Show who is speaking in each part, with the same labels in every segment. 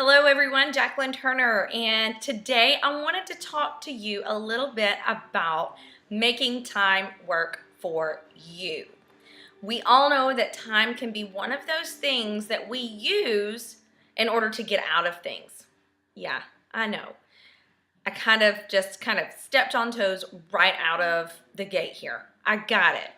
Speaker 1: Hello everyone, Jaclyn Turner, and today I wanted to talk to you a little bit about making time work for you. We all know that time can be one of those things that we use in order to get out of things. Yeah, I know. I kind of stepped on toes right out of the gate here. I got it.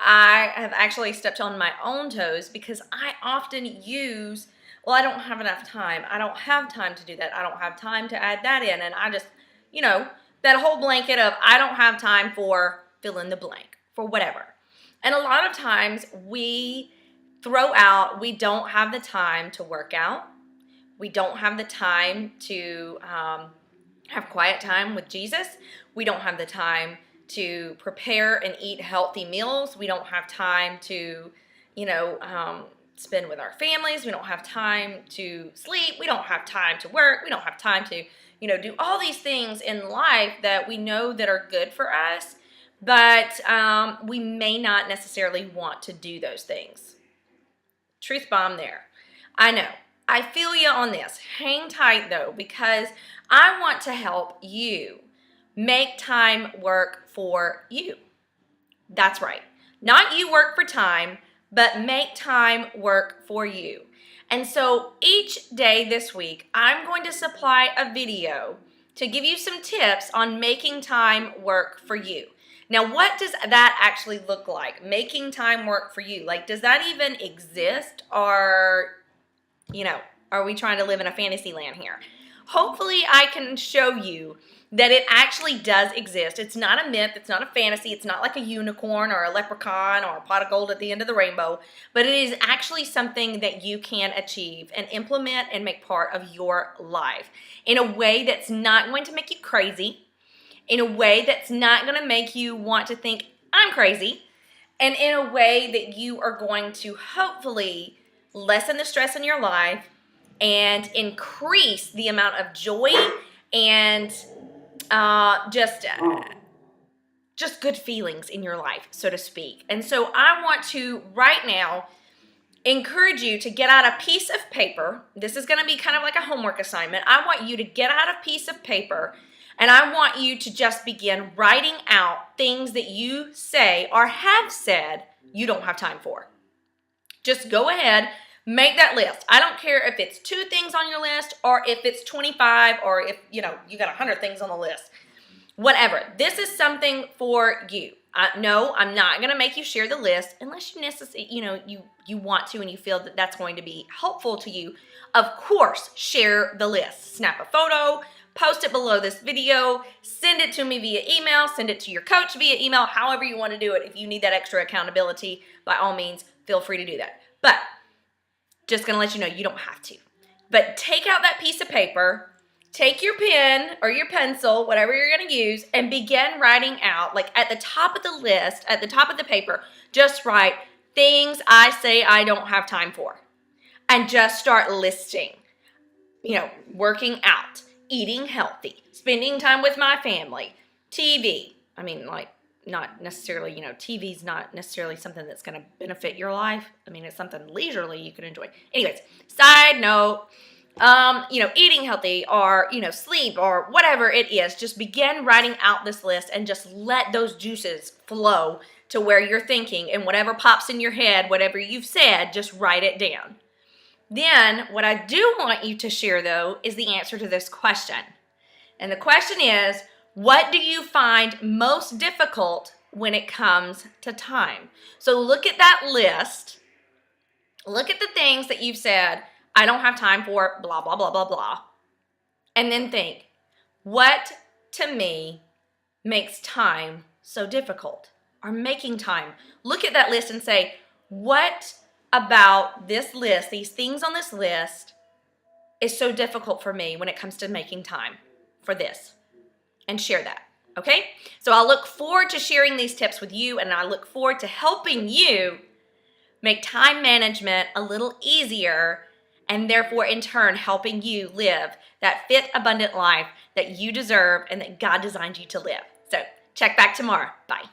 Speaker 1: I have actually stepped on my own toes because I often use, well, I don't have enough time. I don't have time to do that. I don't have time to add that in. And I just, that whole blanket of I don't have time for fill in the blank, for whatever. And a lot of times we we don't have the time to work out. We don't have the time to have quiet time with Jesus. We don't have the time to prepare and eat healthy meals. We don't have time to, spend with our families. We don't have time to sleep. We don't have time to work. We don't have time to, do all these things in life that we know that are good for us, but we may not necessarily want to do those things. Truth bomb there. I know. I feel you on this. Hang tight though, because I want to help you make time work for you. That's right. Not you work for time, but make time work for you. And so each day this week, I'm going to supply a video to give you some tips on making time work for you. Now, what does that actually look like? Making time work for you. Like, does that even exist? Or, are we trying to live in a fantasy land here? Hopefully I can show you that it actually does exist. It's not a myth. It's not a fantasy. It's not like a unicorn or a leprechaun or a pot of gold at the end of the rainbow, but it is actually something that you can achieve and implement and make part of your life in a way that's not going to make you crazy, in a way that's not going to make you want to think, I'm crazy, and in a way that you are going to hopefully lessen the stress in your life and increase the amount of joy and just good feelings in your life, so to speak. And so I want to right now encourage you to get out a piece of paper. This is going to be kind of like a homework assignment. I want you to get out a piece of paper and I want you to just begin writing out things that you say or have said you don't have time for. Just go ahead. Make that list. I don't care if it's 2 things on your list or if it's 25 or if, you got 100 things on the list. Whatever. This is something for you. No, I'm not going to make you share the list unless you necessarily, you want to and you feel that that's going to be helpful to you. Of course, share the list. Snap a photo, post it below this video, send it to me via email, send it to your coach via email, however you want to do it. If you need that extra accountability, by all means, feel free to do that. But just going to let you know you don't have to. But take out that piece of paper, take your pen or your pencil, whatever you're going to use, and begin writing out, like at the top of the list, at the top of the paper, just write things I say I don't have time for. And just start listing, working out, eating healthy, spending time with my family, TV. Not necessarily, TV's not necessarily something that's going to benefit your life. It's something leisurely you can enjoy. Anyways, side note, eating healthy or, sleep or whatever it is, just begin writing out this list and just let those juices flow to where you're thinking, and whatever pops in your head, whatever you've said, just write it down. Then what I do want you to share though is the answer to this question. And the question is, what do you find most difficult when it comes to time? So look at that list. Look at the things that you've said, I don't have time for, blah, blah, blah, blah, blah. And then think, what to me makes time so difficult? Or making time. Look at that list and say, what about this list, these things on this list, is so difficult for me when it comes to making time for this? And share that, okay? So I'll look forward to sharing these tips with you, and I look forward to helping you make time management a little easier, and therefore in turn helping you live that fit, abundant life that you deserve and that God designed you to live. So check back tomorrow. Bye.